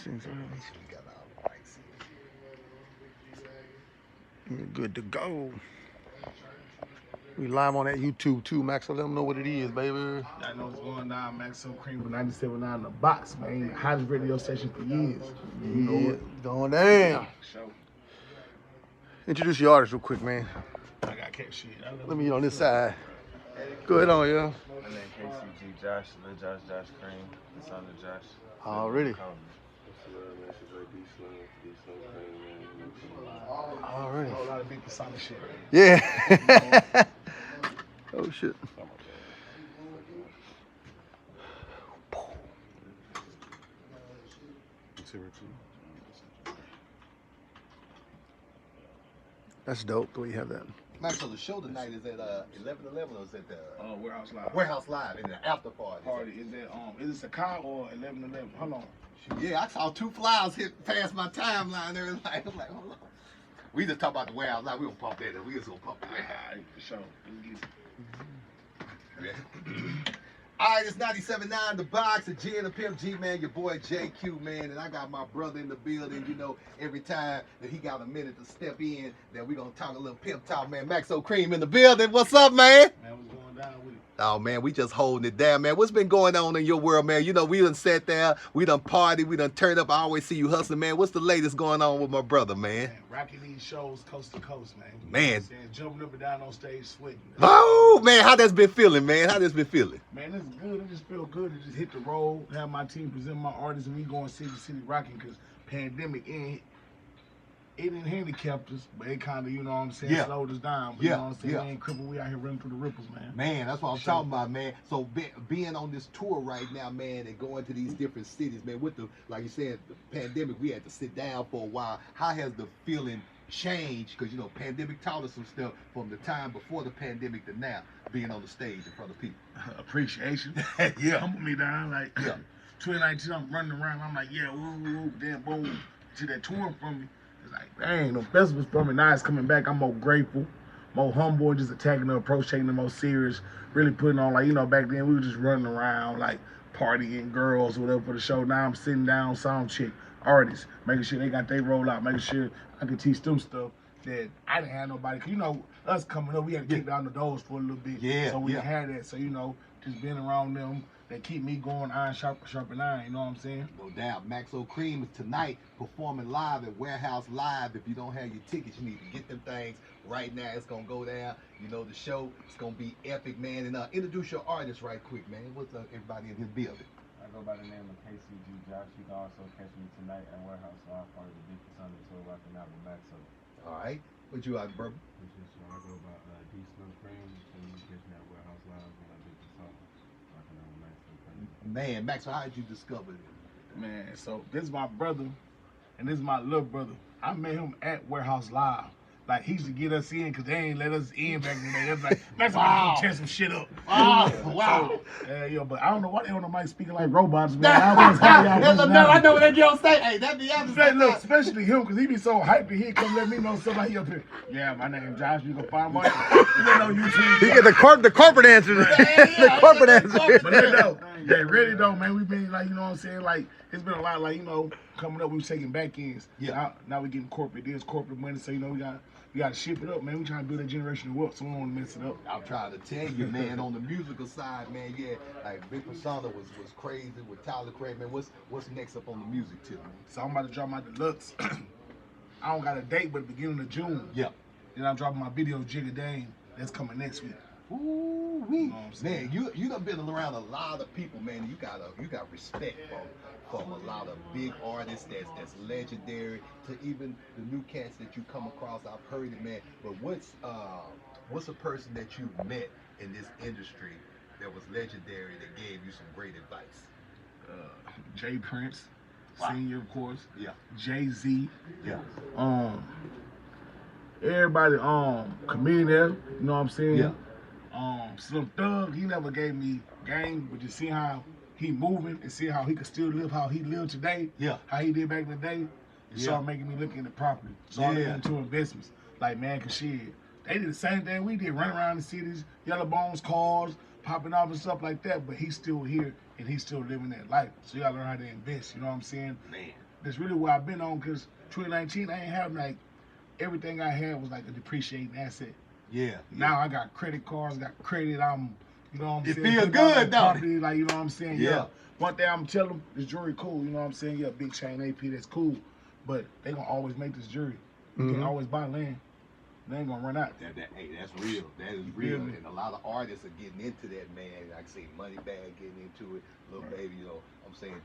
things. Good to go. We live on that YouTube too, Max. So let them know what it is, baby. I know what's going down, MAXO KREAM with 97.9 in the box, man. The hottest radio station for years. You know it. Going down. Show. Introduce your artist real quick, man. I got cat shit. Let me get on this side. Go ahead on, yeah. My name KCG Josh, Lil Josh KREAM, the son of Josh. Already. Already. A whole lot of big persona shit. Yeah. Oh shit. That's dope the way you have that. Max, so the show tonight is at 11:11 or is it the Warehouse Live? Warehouse Live in the after party? Is that is this a car or 11:11? Hold on. Yeah, I saw 2 flyers hit past my timeline there. I'm like, hold on. We just talk about the Warehouse Live. We gonna pump that. We just gonna pump that. All right, for sure. All right, it's 97.9 The Box, the G and the Pimp G, man, your boy JQ, man, and I got my brother in the building. You know, every time that he got a minute to step in, that we gonna talk a little pimp talk, man. MAXO KREAM in the building. What's up, man? Man, what's going down with it? Oh, man, we just holding it down, man. What's been going on in your world, man? You know, we done sat there, we done party, we done turned up. I always see you hustling, man. What's the latest going on with my brother, man? Rocking these shows coast to coast, man. Man. Jumping up and down on stage, sweating. Oh, man, how that's been feeling, man? How that's been feeling? Man, it's good. It just feel good to just hit the road, have my team present my artists, and we going city to city rocking because pandemic it didn't handicap us, but it kind of, you know what I'm saying, slowed us down. But you know what I'm saying? We ain't crippled. We out here running through the ripples, man. Man, that's what I'm talking about, man. So being on this tour right now, man, and going to these different cities, man, with the, like you said, the pandemic, we had to sit down for a while. How has the feeling changed? Because, you know, pandemic taught us some stuff from the time before the pandemic to now, being on the stage in front of people. Appreciation. Yeah. Humble me down. Like, 2019, I'm running around. I'm like, yeah, woo, then boom, to that touring from me. It's like, dang, the festivals for me. Now it's coming back. I'm more grateful, more humble, and just attacking the approach, taking the most serious, really putting on, like, you know, back then we were just running around, like, partying, girls, whatever for the show. Now I'm sitting down, sound check, artists, making sure they got their roll out, making sure I can teach them stuff that I didn't have nobody. Cause, you know, us coming up, we had to kick down the doors for a little bit. So we had that. So, you know, just being around them, they keep me going, iron sharpen iron, you know what I'm saying? No doubt. MAXO KREAM is tonight performing live at Warehouse Live. If you don't have your tickets, you need to get them things right now. It's going to go down. You know, the show is going to be epic, man. And introduce your artist right quick, man. What's up, everybody in his building? I go by the name of KCG Josh. You can also catch me tonight at Warehouse Live, part of the Big Sunday Tour, rocking out with MAXO. All right. What you out, bro? I go by D Slim KREAM. And you can catch me at Warehouse Live with my Big Sunday, rocking out with MAXO KREAM. Man, Max, how did you discover it? Man, so this is my brother, and this is my little brother. I met him at Warehouse Live. Like, he used to get us in because they ain't let us in back in the day. They was like, Max, I'm tear some shit up. Wow. So, but I don't know why they on the mic speaking like robots, man. I know when they get on stage. Hey, that be honest. Look, especially him, because he be so hyped, he'd come let me know somebody up here. Yeah, my name Josh. You can find me on YouTube. He get the corporate answer. The corporate answer. But they really don't, man. We've been, like, you know what I'm saying? Like, it's been a lot, like, you know, coming up, we was taking back ends. Yeah. Now we getting corporate deals, corporate money, so, you know, we got to ship it up, man. We trying to build a generational wealth, so we don't want to mess it up. I'm trying to tell you, man, on the musical side, man, like Big Persona was crazy with Tyler Craig, man. What's next up on the music tip, man? So I'm about to drop my deluxe. I don't got a date, but the beginning of June. Yeah. Then I'm dropping my video, Jigga Dame. That's coming next week. Ooh, You know what I'm saying? man, you done been around a lot of people, man. You got respect from a lot of big artists that's legendary to even the new cats that you come across. I've heard it, man. But what's a person that you met in this industry that was legendary that gave you some great advice? Jay Prince, Wow. Senior, of course. Yeah. Jay-Z. Yeah. Everybody, comedian, you know what I'm saying? Yeah. Slim Thug, he never gave me game, but just see how he moving and see how he could still live how he lived today. Yeah. How he did back in the day. It started making me look into property. So I look into investments. Like, man, cause shit, they did the same thing we did, run around the cities, yellow bones cars, popping off and stuff like that, but he's still here and he's still living that life. So you gotta learn how to invest, you know what I'm saying? Man. that's really what I've been on. Cause 2019, I ain't have like everything I had was like a depreciating asset. Yeah. Now I got credit cards, got credit. You know what I'm It saying? feel Put down good, on don't it? property, like, you know what I'm saying? Yeah. One thing I'm telling them, this jewelry cool, you know what I'm saying? Yeah, big chain AP, that's cool. But they gonna always make this jewelry. You can't always buy land. They ain't gonna run out. Hey, that's real. That is You real. feel me? And a lot of artists are getting into that, man. Like I say, Moneybag getting into it, Lil Baby, you know. I'm saying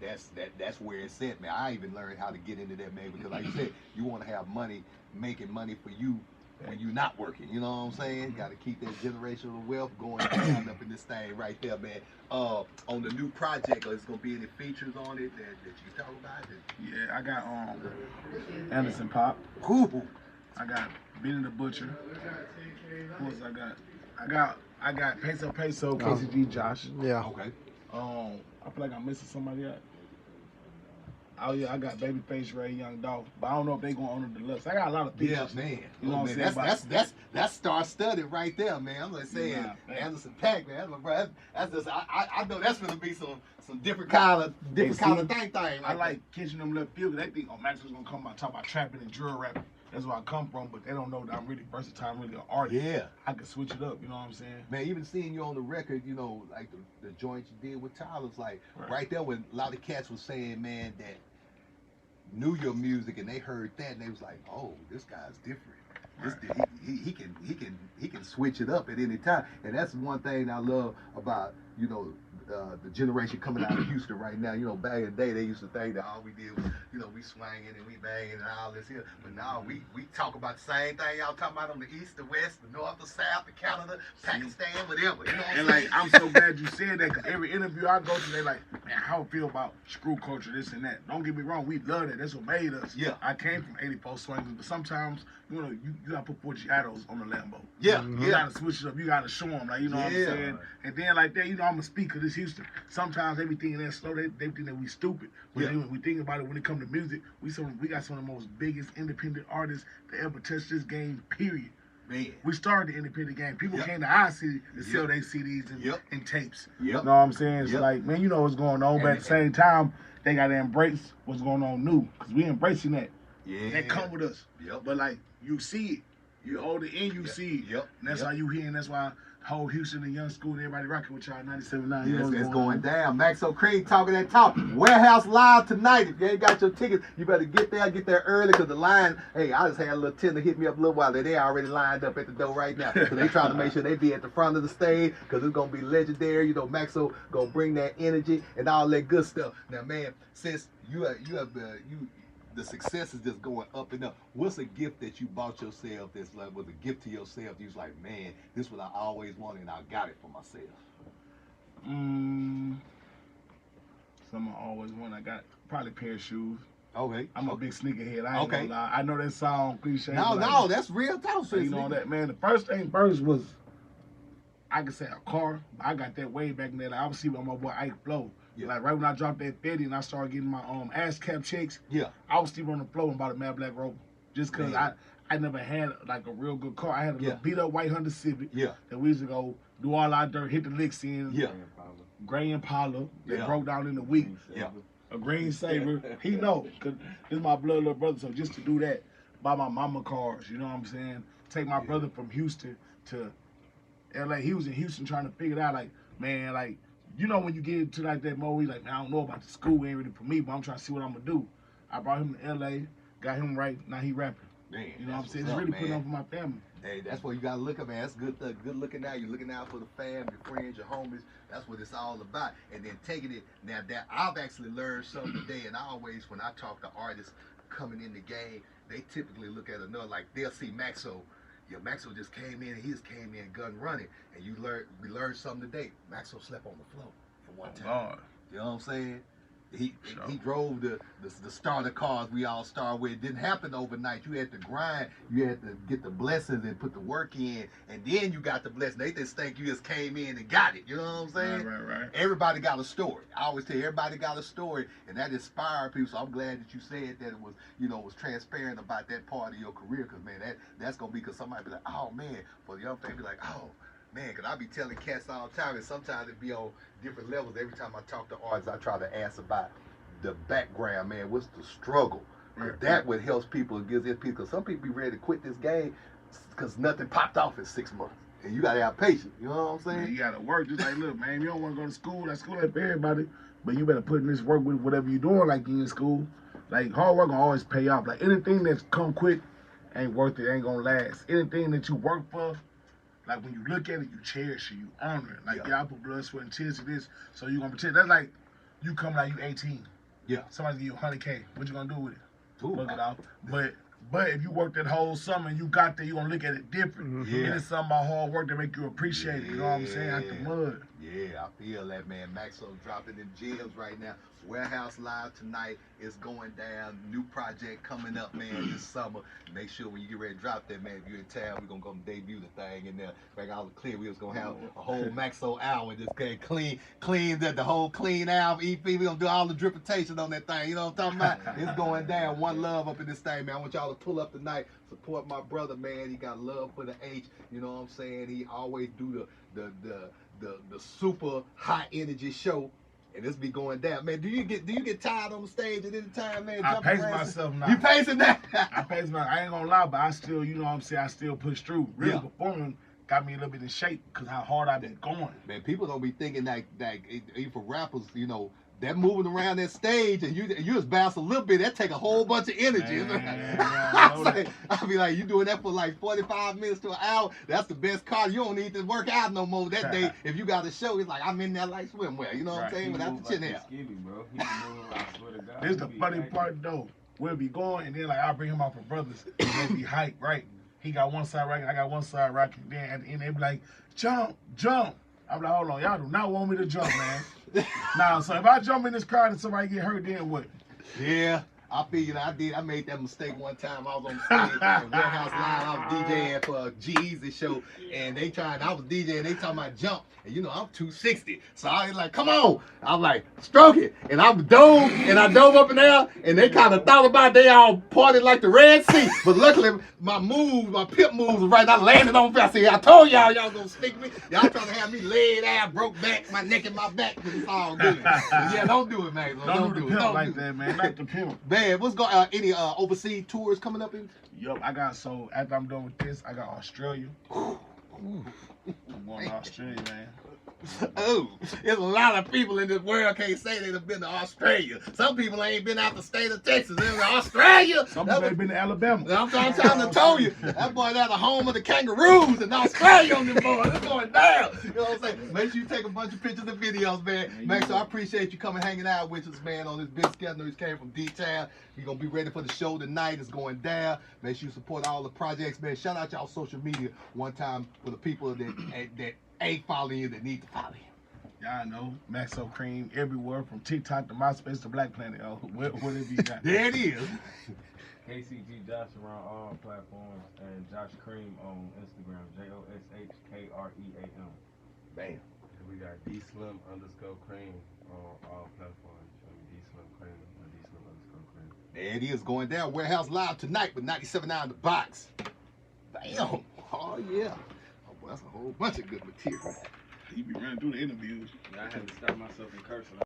that's where it's at, man. I even learned how to get into that, man, because like you said, you want to have money, making money for you when you're not working. You know what I'm saying? Got to keep that generational wealth going down up in this thing right there, man. On the new project, is gonna be any features on it that you talk about? Yeah, I got Anderson Pop. Ooh. I got Benny the Butcher. Who else I got? I got Peso, KCG, Josh. Yeah. Okay. I feel like I'm missing somebody else. Oh yeah, I got Babyface Ray, Young Dolph, but I don't know if they gonna own the deluxe. I got a lot of features. Yeah, man. You know what I'm saying? That's star-studded right there, man. I'm like saying Anderson Paak, man. That's just I know that's gonna be some different kind of thing. Right I like catching them left field. They think MAXO's gonna come out talk about trapping and drill rapping. That's where I come from, but they don't know that I'm really versatile, I'm really an artist. Yeah. I can switch it up. You know what I'm saying? Man, even seeing you on the record, you know, like the joints you did with Tyler's, like right there when a lot of cats was saying, man, that knew your music and they heard that and they was like, oh, this guy's different. He can switch it up at any time, and that's one thing I love about, you know, the generation coming out of Houston right now. You know, back in the day they used to think that all we did was, you know, we swinging and we banging and all this here, but now we talk about the same thing y'all talking about on the east, the west, the north, the south, the Canada, Pakistan, whatever. You know what And like, I'm so glad you said that, because every interview I go to, they like, man, how I feel about screw culture, this and that. Don't get me wrong, we love that. That's what made us. Yeah. I came from 84 swingers, but sometimes, you know, you gotta put 4 Giottos on the Lambo. Yeah, You gotta switch it up. You gotta show them, like, you know what I'm saying? And then like that, you know, I'm a speaker. This Houston. Sometimes they be thinking that slow. They think that we stupid. But then when we think about it, when it comes to music, we got some of the most biggest independent artists to ever touch this game. Period. Man. We started the independent game. People came to our city to sell their CDs and tapes. Yep. You know what I'm saying? It's like, man, you know what's going on, but at the same time, they gotta embrace what's going on new, because we embracing that. Yeah. That come with us. Yep. But like, you see it. You hold it in, you see it. Yep. And that's how you hear, and that's why whole Houston and Young School and everybody rocking with y'all 97.9. Yes, You know it's going down. MAXO KREAM talking that talk. Warehouse live tonight. If you ain't got your tickets, you better get there early, because the line, hey, I just had a little tender hit me up a little while ago. They already lined up at the door right now. So they trying to make sure they be at the front of the stage, because it's going to be legendary. You know, MAXO going to bring that energy and all that good stuff. Now, man, since the success is just going up and up. What's a gift that you bought yourself that's like was a gift to yourself? You was like, man, this is what I always wanted and I got it for myself. Something I always want. I got probably a pair of shoes. Okay. I'm a big sneakerhead. I ain't gonna lie. I know that sound cliche. No, that's real talk. So you know that, man. The first thing first was, I could say a car. I got that way back in there. Like, I was seeing my boy Ike Flow. Yeah. Like right when I dropped that 50 and I started getting my ass cap checks. Yeah. I was still on the floor and bought a Mad Black Rover. Just cause I never had like a real good car. I had a little beat up white Honda Civic. Yeah. That we used to go do all our dirt, hit the licks in. Yeah. Gray Impala that broke down in a week. Yeah. A green Saber. He know, cause this is my blood little brother. So just to do that, buy my mama cars. You know what I'm saying? Take my brother from Houston to LA. He was in Houston trying to figure it out. Like, man, like, you know, when you get into like that mode, he's like, man, I don't know about the school, ain't really for me, but I'm trying to see what I'm gonna do. I brought him to LA, got him right. Now he rapping. Man, you know what I'm saying? It's really putting on for my family. Hey, that's what you gotta look at, man. That's good looking out. You're looking out for the fam, your friends, your homies. That's what it's all about. And then taking it now that I've actually learned something today, and I always, when I talk to artists coming in the game, they typically look at another, like they'll see MAXO. Yeah, MAXO just came in and he just came in gun running. And we learned something today. MAXO slept on the floor for one time. God. You know what I'm saying? He drove the starter cars we all start with. It didn't happen overnight. You had to grind. You had to get the blessings and put the work in, and then you got the blessing. They just think you just came in and got it. You know what I'm saying? Right. Everybody got a story. I always tell you, everybody got a story, and that inspired people. So I'm glad that you said that it was, you know, was transparent about that part of your career, because man, that's gonna be, because somebody be like, oh man, for the young family, be like, oh. Man, because I be telling cats all the time, and sometimes it be on different levels. Every time I talk to artists, I try to ask about the background, man. What's the struggle? Cause that what helps people and gives it people. Cause some people be ready to quit this game because nothing popped off in 6 months, and you gotta have patience. You know what I'm saying? Man, you gotta work. Just like, look, man, you don't want to go to school. That school ain't for everybody, but you better put in this work with whatever you're doing. Like you in school, like hard work gonna always pay off. Like anything that's come quick ain't worth it. Ain't gonna last. Anything that you work for. Like when you look at it, you cherish it, you honor it. Like I put blood, sweat, and tears to this, so you gonna pretend. That's like you coming out, you 18. Yeah. Somebody give you $100K. What you gonna do with it? Ooh, It off. But if you work that whole summer and you got there, you gonna look at it different. Yeah. And it's something about hard work that make you appreciate it. You know what I'm saying? Out the mud. Yeah, I feel that, man. Maxo dropping them gems right now. Warehouse Live tonight is going down. New project coming up, man, this summer. Make sure when you get ready to drop that, man, if you're in town, we're going to go debut the thing in there. Make all clear. We was going to have a whole Maxo hour just clean the whole clean album, EP. We're going to do all the dripitation on that thing. You know what I'm talking about? It's going down. One love up in this thing, man. I want y'all to pull up tonight. Support my brother, man. He got love for the H. You know what I'm saying? He always do the super high energy show, and this be going down, man. Do you get tired on the stage at any time, man? I pace myself now. You pacing that? I pace myself. I ain't gonna lie, but I still, you know what I'm saying, I still push through. Really performing got me a little bit in shape because how hard I've been going. Man, people don't be thinking that even for rappers, you know, that moving around that stage and you just bounce a little bit, that take a whole bunch of energy. I'll be like, you doing that for like 45 minutes to an hour, that's the best car. You don't need to work out no more that day. If you got a show, it's like, I'm in there like swimwear. You know what I'm saying? Without the chin hair. This is the funny part though. We'll be going and then like I'll bring him out for brothers and they'll be hyped, right? He got one side rocking, I got one side rocking. Then at the end they be like, jump. I'm like, hold on, y'all do not want me to jump, man. Now, so if I jump in this crowd and somebody get hurt, then what? Yeah, I figured I made that mistake one time. I was on stage at Warehouse Live. I was DJing for a G-Eazy show, and I was DJing, they talking about jump. And you know, I'm 260. So I was like, come on. I was like, stroke it. And I dove up in there, and they kind of thought about it. They all parted like the Red Sea. But luckily, my pimp moves was right. I landed on fast. I told y'all gonna stick me. Y'all trying to have me laid out, broke back, my neck and my back, but it's all good. Yeah, don't do it, man. Don't do it like that, man. Not the pimp. Man, what's going any overseas tours coming up in? Yup, so after I'm done with this, I got Australia. I'm going to Australia, man. Oh, there's a lot of people in this world can't say they've been to Australia. Some people ain't been out the state of Texas. They're in Australia. Some people ain't been to Alabama. I'm trying to tell you, that boy got the home of the kangaroos in Australia on them boys. It's going down. You know what I'm saying? Make sure you take a bunch of pictures and videos, man. Max, I appreciate you coming hanging out with us, man, on this big schedule. He came from D-Town. You're going to be ready for the show tonight. It's going down. Make sure you support all the projects, man. Shout out y'all social media one time for the people that ain't following you that need to follow you. Y'all know, MAXO KREAM everywhere from TikTok to MySpace to Black Planet. Oh, whatever you got. There it is. KCG Josh around all platforms and Josh KREAM on Instagram. JOSHKREAM. Bam. And we got DSlim_KREAM on all platforms. DSlim KREAM or DSlim_KREAM. There it is, going down. Warehouse Live tonight with 97.9 The Box. Bam. Oh, yeah. Oh, boy, that's a whole bunch of good material. You be running through the interviews. I had to stop myself from cursing.